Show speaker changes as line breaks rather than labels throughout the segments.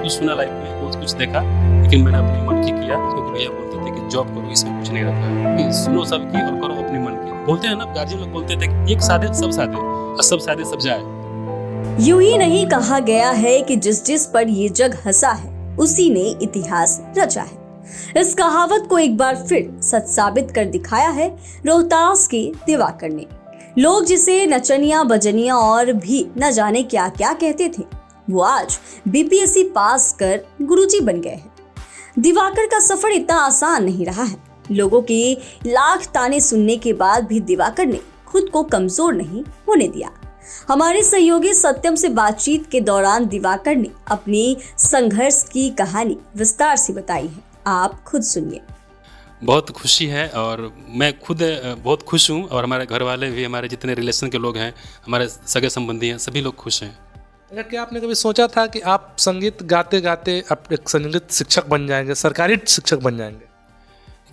कुछ सुना लाइफ में, बहुत कुछ देखा, लेकिन मैंने अपने मन की किया, क्योंकि भैया बोलते थे कि जॉब करो, इसमें कुछ नहीं रखा है, कि सुनो सबकी और करो अपने मन की। बोलते हैं ना, गार्जियन लोग बोलते थे कि एक साधे सब साधे, और सब साधे सब जाए।
यूं ही नहीं कहा गया है कि जिस जिस पर ये जग हंसा है उसी ने इतिहास रचा है। इस कहावत को एक बार फिर सच साबित कर दिखाया है रोहतास के दिवाकर ने। लोग जिसे नचनिया बजनिया और भी न जाने क्या क्या कहते थे, वो आज बीपीएससी पास कर गुरुजी बन गए हैं। दिवाकर का सफर इतना आसान नहीं रहा है। लोगों के लाख ताने सुनने के बाद भी दिवाकर ने खुद को कमजोर नहीं होने दिया। हमारे सहयोगी सत्यम से बातचीत के दौरान दिवाकर ने अपनी संघर्ष की कहानी विस्तार से बताई है। आप खुद सुनिए।
बहुत खुशी है और मैं खुद बहुत खुश हूँ, और हमारे घर वाले भी, हमारे जितने रिलेशन के लोग हैं, हमारे सगे संबंधी हैं, सभी लोग खुश हैं।
अगर क्या आपने कभी सोचा था कि आप संगीत गाते गाते आप एक संगीत शिक्षक बन जाएंगे, सरकारी शिक्षक बन जाएंगे?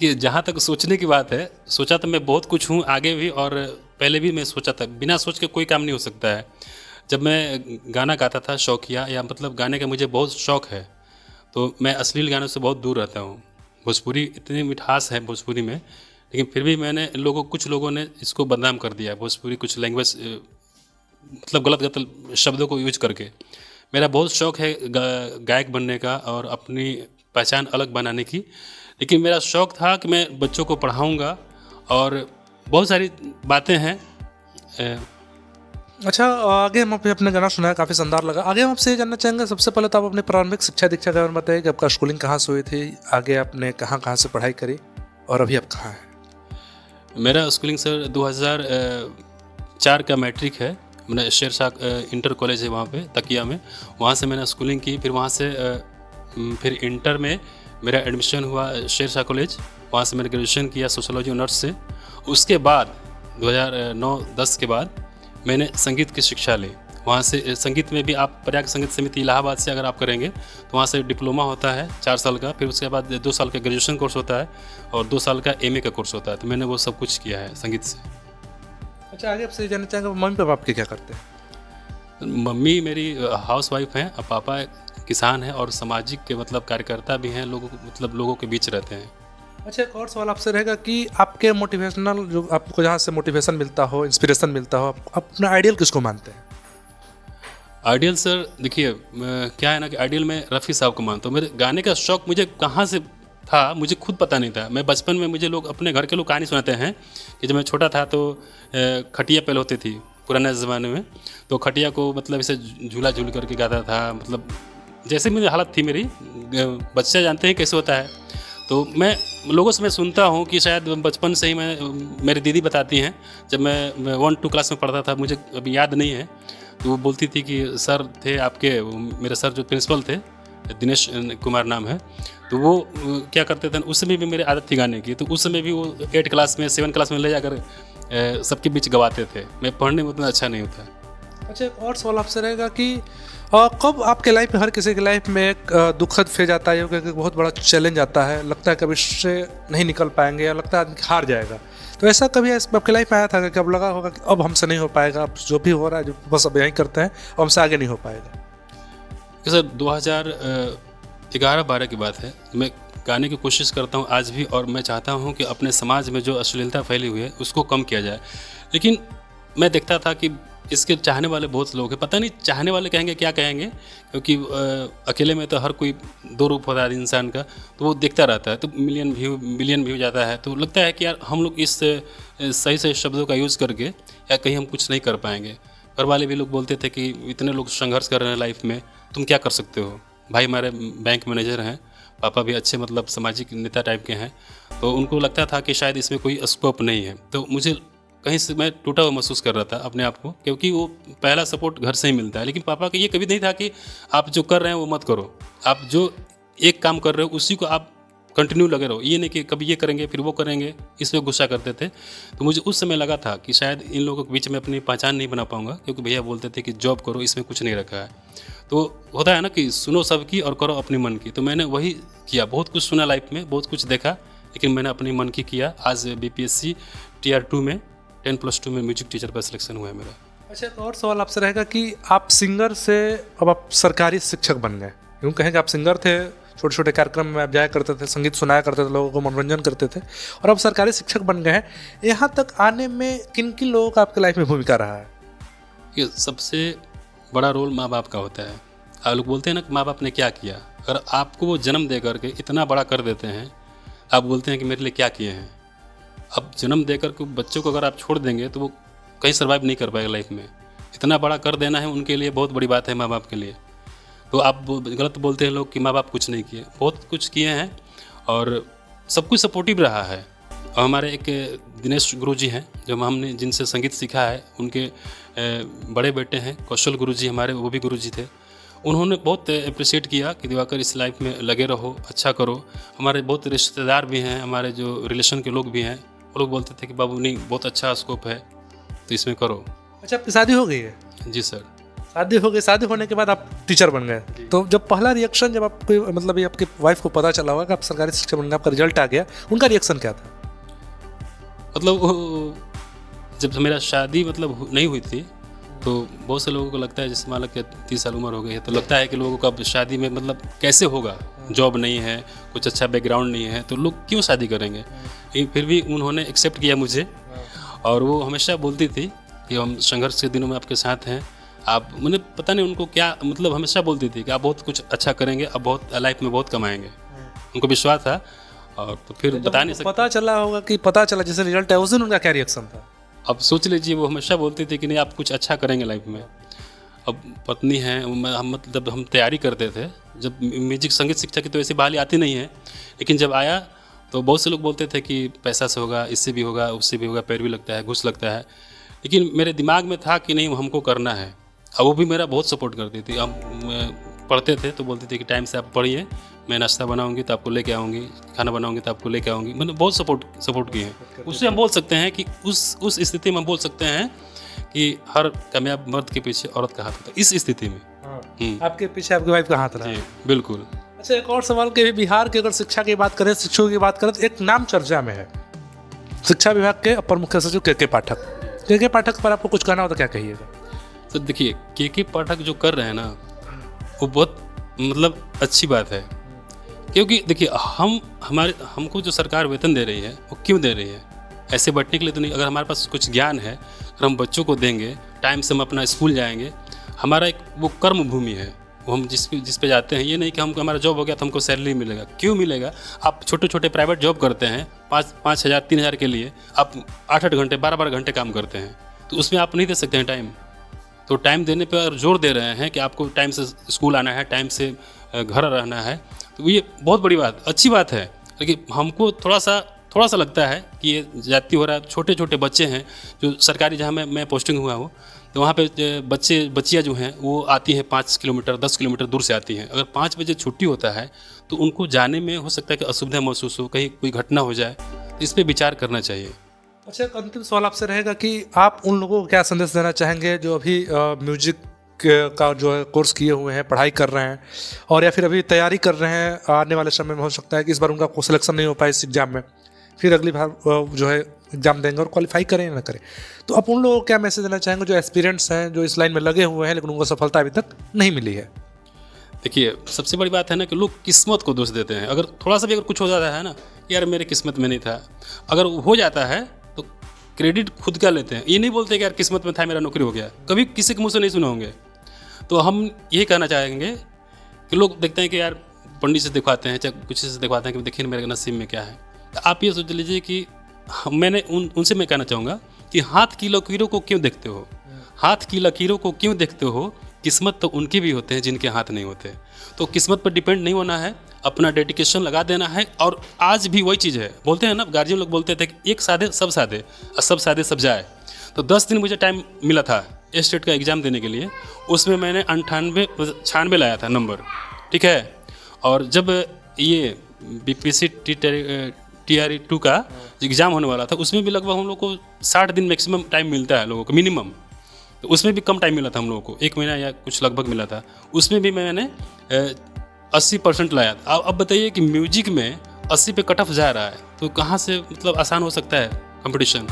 कि जहाँ तक सोचने की बात है, सोचा तो मैं बहुत कुछ हूँ आगे भी, और पहले भी मैं सोचा था। बिना सोच के कोई काम नहीं हो सकता है। जब मैं गाना गाता था शौकिया, या मतलब गाने का मुझे बहुत शौक़ है, तो मैं अश्लील गानों से बहुत दूर रहता हूँ। भोजपुरी इतनी मिठास है भोजपुरी में, लेकिन फिर भी मैंने कुछ लोगों ने इसको बदनाम कर दिया। भोजपुरी कुछ लैंग्वेज मतलब गलत शब्दों को यूज करके। मेरा बहुत शौक़ है गायक बनने का और अपनी पहचान अलग बनाने की, लेकिन मेरा शौक़ था कि मैं बच्चों को पढ़ाऊँगा, और बहुत सारी बातें हैं।
अच्छा, आगे हम अपने गाना सुनाया, काफ़ी शानदार लगा। आगे हम आपसे ये जानना चाहेंगे, सबसे पहले तो आप अपनी प्रारंभिक शिक्षा दीक्षा के बारे में बताइए कि आपका स्कूलिंग कहाँ से हुई थी, आगे आपने कहाँ से पढ़ाई करी, और अभी आप कहाँ हैं?
मेरा स्कूलिंग सर 2004 का मैट्रिक है। मैंने शेरशाह इंटर कॉलेज है वहाँ पे तकिया में, वहाँ से मैंने स्कूलिंग की। फिर वहाँ से फिर इंटर में मेरा एडमिशन हुआ शेरशाह कॉलेज, वहाँ से मैंने ग्रेजुएशन किया सोशोलॉजी ऑनर्स से। उसके बाद 2009-10 के बाद मैंने संगीत की शिक्षा ली। वहाँ से संगीत में भी आप प्रयाग संगीत समिति इलाहाबाद से अगर आप करेंगे तो वहाँ से डिप्लोमा होता है 4 साल का, फिर उसके बाद 2 साल का ग्रेजुएशन कोर्स होता है, और 2 साल का एमए का कोर्स होता है। तो मैंने वो सब कुछ किया है संगीत से।
अच्छा, आगे आपसे जानना चाहेंगे, मम्मी पापा आपके क्या करते हैं?
मम्मी मेरी हाउस वाइफ हैं, और पापा किसान हैं, और सामाजिक के मतलब कार्यकर्ता भी हैं, लोगों के बीच रहते हैं।
अच्छा, एक और सवाल आपसे रहेगा कि आपके मोटिवेशनल, जो आपको जहाँ से मोटिवेशन मिलता हो, इंस्पिरेशन मिलता हो, आप अपना आइडियल किसको मानते हैं?
आइडियल सर देखिए, क्या है ना कि आइडियल में रफ़ी साहब को मानता हूँ। मेरे गाने का शौक़ मुझे कहाँ से था मुझे खुद पता नहीं था। मैं बचपन में, मुझे लोग, अपने घर के लोग कहानी सुनाते हैं कि जब मैं छोटा था तो खटिया पहले होती थी पुराने ज़माने में, तो खटिया को मतलब इसे झूला झूल करके गाता था। मतलब जैसे मुझे हालत थी मेरी, बच्चे जानते हैं कैसे होता है। तो मैं लोगों से मैं सुनता हूँ कि शायद बचपन से ही मेरी दीदी बताती हैं, जब मैं 1-2 क्लास में पढ़ता था, मुझे अभी याद नहीं है, तो वो बोलती थी कि सर थे आपके, मेरे सर जो प्रिंसिपल थे, दिनेश कुमार नाम है, तो वो क्या करते थे, उस समय भी मेरी आदत थी गाने की, तो उस समय भी वो 8 क्लास में 7 क्लास में ले जाकर सबके बीच गवाते थे। मैं पढ़ने में उतना अच्छा नहीं होता।
अच्छा, एक और सवाल आपसे रहेगा कि कब आपके लाइफ में, हर किसी के लाइफ में एक दुखद फेज आता है, क्योंकि बहुत बड़ा चैलेंज आता है, लगता है कभी इससे नहीं निकल पाएंगे, या लगता है आदमी हार जाएगा, तो ऐसा कभी आपके लाइफ में आया था कि कब लगा होगा कि अब हमसे नहीं हो पाएगा, अब जो भी हो रहा है जो बस अब यहीं करते हैं, अब हमसे आगे नहीं हो पाएगा?
सर 2011-12 की बात है। मैं गाने की कोशिश करता हूँ आज भी, और मैं चाहता हूँ कि अपने समाज में जो अश्लीलता फैली हुई है उसको कम किया जाए। लेकिन मैं देखता था कि इसके चाहने वाले बहुत लोग हैं, पता नहीं चाहने वाले कहेंगे क्या कहेंगे, क्योंकि अकेले में तो हर कोई 2 रूप होता है इंसान का, तो वो देखता रहता है, तो बिलियन व्यू जाता है, तो लगता है कि यार हम लोग इस सही सही शब्दों का यूज़ करके या कहीं हम कुछ नहीं कर पाएंगे। घर वाले भी लोग बोलते थे कि इतने लोग संघर्ष कर रहे हैं लाइफ में, तुम क्या कर सकते हो। भाई हमारे बैंक मैनेजर हैं, पापा भी अच्छे मतलब सामाजिक नेता टाइप के हैं, तो उनको लगता था कि शायद इसमें कोई स्कोप नहीं है। तो मुझे कहीं से मैं टूटा हुआ महसूस कर रहा था अपने आप को, क्योंकि वो पहला सपोर्ट घर से ही मिलता है। लेकिन पापा का ये कभी नहीं था कि आप जो कर रहे हैं वो मत करो, आप जो एक काम कर रहे हो उसी को आप कंटिन्यू लगे रहो, ये नहीं कि कभी ये करेंगे फिर वो करेंगे, इसमें गुस्सा करते थे। तो मुझे उस समय लगा था कि शायद इन लोगों के बीच में अपनी पहचान नहीं बना पाऊंगा, क्योंकि भैया बोलते थे कि जॉब करो, इसमें कुछ नहीं रखा है। तो होता है ना कि सुनो सबकी और करो अपने मन की, तो मैंने वही किया। बहुत कुछ सुना लाइफ में, बहुत कुछ देखा, लेकिन मैंने अपने मन की किया। आज बीपीएससी टीआर 2 में 10+2 में म्यूजिक टीचर पर सिलेक्शन हुआ है मेरा।
अच्छा, एक और सवाल आपसे रहेगा कि आप सिंगर से अब आप सरकारी शिक्षक बन गए, यूँ कहें कि आप सिंगर थे, छोटे छोटे कार्यक्रम में आप जाया करते थे, संगीत सुनाया करते थे, लोगों को मनोरंजन करते थे, और अब सरकारी शिक्षक बन गए हैं। यहाँ तक आने में किन किन लोगों का आपके लाइफ में भूमिका रहा है?
ये सबसे बड़ा रोल माँ बाप का होता है। आप लोग बोलते हैं ना कि माँ बाप ने क्या किया। अगर आपको वो जन्म दे करके इतना बड़ा कर देते हैं, आप बोलते हैं कि मेरे लिए क्या किए हैं। अब जन्म दे करके बच्चों को अगर आप छोड़ देंगे तो वो कहीं सर्वाइव नहीं कर पाएगा लाइफ में। इतना बड़ा कर देना है उनके लिए बहुत बड़ी बात है माँ बाप के लिए। तो आप गलत बोलते हैं लोग कि माँ बाप कुछ नहीं किए, बहुत कुछ किए हैं और सब कुछ सपोर्टिव रहा है। और हमारे एक दिनेश गुरुजी हैं जो हमने जिनसे संगीत सीखा है, उनके बड़े बेटे हैं कौशल गुरुजी हमारे, वो भी गुरुजी थे। उन्होंने बहुत अप्रिशिएट किया कि दिवाकर इस लाइफ में लगे रहो, अच्छा करो। हमारे बहुत रिश्तेदार भी हैं, हमारे जो रिलेशन के लोग भी हैं, वो लोग बोलते थे कि बाबू नहीं बहुत अच्छा स्कोप है तो इसमें करो।
अच्छा, आपकी शादी हो गई है?
जी सर।
शादी हो गई, शादी होने के बाद आप टीचर बन गए। तो जब पहला रिएक्शन, जब आपको मतलब ये आपकी वाइफ को पता चला होगा कि आप सरकारी शिक्षक बन गए, आपका रिजल्ट आ गया, उनका रिएक्शन क्या था?
मतलब जब मेरा शादी मतलब नहीं हुई थी तो बहुत से लोगों को लगता है, जैसे मान लो कि 30 साल उम्र हो गई है तो लगता है कि लोगों को अब शादी में मतलब कैसे होगा, जॉब नहीं है, कुछ अच्छा बैकग्राउंड नहीं है तो लोग क्यों शादी करेंगे। लेकिन फिर भी उन्होंने एक्सेप्ट किया मुझे, और वो हमेशा बोलती थी कि हम संघर्ष के दिनों में आपके साथ हैं। आप मुझे पता नहीं उनको क्या मतलब हमेशा बोलती थी कि आप बहुत कुछ अच्छा करेंगे, अब बहुत लाइफ में बहुत कमाएंगे। उनको विश्वास था। और तो फिर बता नहीं सकते,
पता चला होगा कि पता चला जैसे रिजल्ट है उस दिन उनका क्या रिएक्शन था?
अब सोच लीजिए, वो हमेशा बोलती थी कि नहीं आप कुछ अच्छा करेंगे लाइफ में। अब पत्नी है, हम मतलब हम तैयारी करते थे, जब म्यूजिक संगीत शिक्षा की तो ऐसी बहाली आती नहीं है, लेकिन जब आया तो बहुत से लोग बोलते थे कि पैसा से होगा, इससे भी होगा, उससे भी होगा, पैर भी लगता है, घूस लगता है। लेकिन मेरे दिमाग में था कि नहीं हमको करना है। अब वो भी मेरा बहुत सपोर्ट करती थी। हम पढ़ते थे तो बोलती थी कि टाइम से आप पढ़िए, मैं नाश्ता बनाऊंगी तो आपको लेके आऊँगी, खाना बनाऊंगी तो आपको लेके आऊँगी। मैंने बहुत सपोर्ट किए हैं। उससे हम बोल सकते हैं कि उस स्थिति में हम बोल सकते हैं कि हर कामयाब मर्द के पीछे औरत का हाथ होता है। इस स्थिति में
आपके पीछे आपकी वाइफ का हाथ रहा?
जी बिल्कुल।
अच्छा, एक और सवाल कि बिहार के अगर शिक्षा की बात करें, शिक्षकों की बात करें, तो एक नाम चर्चा में है शिक्षा विभाग के अपर मुख्य सचिव के पाठक। के पाठक पर आपको कुछ कहना हो तो क्या कहिएगा?
तो देखिए, के पाठक जो कर रहे हैं ना वो बहुत मतलब अच्छी बात है, क्योंकि देखिए हमको जो सरकार वेतन दे रही है वो क्यों दे रही है? ऐसे बैठने के लिए तो नहीं। अगर हमारे पास कुछ ज्ञान है अगर हम बच्चों को देंगे, टाइम से हम अपना स्कूल जाएंगे, हमारा एक वो कर्म भूमि है, वो हम जिस पे जाते हैं। ये नहीं कि हमको हमारा जॉब हो गया तो हमको सैलरी मिलेगा। क्यों मिलेगा? आप छोटे छोटे प्राइवेट जॉब करते हैं 5,000 3,000 के लिए, आप 8-8 घंटे 12-12 घंटे काम करते हैं, तो उसमें आप नहीं दे सकते हैं टाइम। तो टाइम देने पर अगर जोर दे रहे हैं कि आपको टाइम से स्कूल आना है, टाइम से घर रहना है, तो ये बहुत बड़ी बात, अच्छी बात है। लेकिन हमको थोड़ा सा लगता है कि ये जाति हो रहा है। छोटे छोटे बच्चे हैं जो सरकारी, जहाँ मैं पोस्टिंग हुआ हूँ, तो वहाँ पे बच्चियाँ जो हैं वो आती हैं 5 किलोमीटर 10 किलोमीटर दूर से आती हैं। अगर 5 बजे छुट्टी होता है तो उनको जाने में हो सकता है कि असुविधा महसूस हो, कहीं कोई घटना हो जाए, तो इस पर विचार करना चाहिए।
अच्छा, एक अंतिम सवाल आपसे रहेगा कि आप उन लोगों को क्या संदेश देना चाहेंगे जो अभी म्यूजिक का जो है कोर्स किए हुए हैं, पढ़ाई कर रहे हैं, और या फिर अभी तैयारी कर रहे हैं, आने वाले समय में हो सकता है कि इस बार उनका सिलेक्शन नहीं हो पाए इस एग्ज़ाम में, फिर अगली बार जो है एग्ज़ाम देंगे और क्वालिफाई करें या ना करें, तो आप उन लोगों को क्या मैसेज देना चाहेंगे जो एस्पिरेंट्स हैं, जो इस लाइन में लगे हुए हैं लेकिन उनको सफलता अभी तक नहीं मिली है?
देखिए, सबसे बड़ी बात है ना कि लोग किस्मत को दोष देते हैं। अगर थोड़ा सा भी अगर कुछ हो जाता है ना, यार मेरे किस्मत में नहीं था, अगर हो जाता है तो क्रेडिट खुद का लेते हैं। ये नहीं बोलते कि यार किस्मत में था, मेरा नौकरी हो गया। कभी किसी के मुँह से नहीं सुने होंगे। तो हम यही कहना चाहेंगे कि लोग देखते हैं कि यार पंडित से दिखवाते हैं, चाहे कुछ से दिखवाते हैं कि देखिए मेरे नसीब में क्या है। तो आप ये सोच लीजिए कि मैंने उनसे मैं कहना चाहूँगा कि हाथ की लकीरों को क्यों देखते हो? हाथ की लकीरों को क्यों देखते हो? किस्मत तो उनके भी होते हैं जिनके हाथ नहीं होते। तो किस्मत पर डिपेंड नहीं होना है, अपना डेडिकेशन लगा देना है। और आज भी वही चीज़ है, बोलते हैं ना, गार्जियन लोग बोलते थे कि एक साधे सब साधे और सब साधे सब जाए। तो 10 दिन मुझे टाइम मिला था स्टेट का एग्ज़ाम देने के लिए, उसमें मैंने 96 लाया था नंबर, ठीक है। और जब ये BPC TRE 2 का एग्ज़ाम होने वाला था, उसमें भी लगभग हम लोग को 60 दिन मैक्सिमम टाइम मिलता है लोगों को, मिनिमम। तो उसमें भी कम टाइम मिला था हम लोगों को, 1 महीना या कुछ लगभग मिला था। उसमें भी मैंने 80% लाया था। अब बताइए कि म्यूजिक में 80 पे कट ऑफ जा रहा है, तो कहाँ से मतलब आसान हो सकता है कंपटीशन?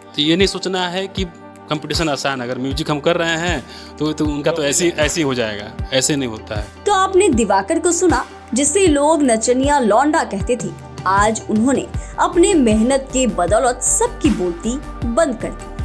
तो ये नहीं सोचना है कि कंपटीशन आसान है। अगर म्यूजिक हम कर रहे हैं तो उनका तो ऐसे ही हो जाएगा, ऐसे नहीं होता है।
तो आपने दिवाकर को सुना, जिसे लोग नचनिया लौंडा कहते थे। आज उन्होंने अपने मेहनत के बदौलत सबकी बोलती बंद कर दी।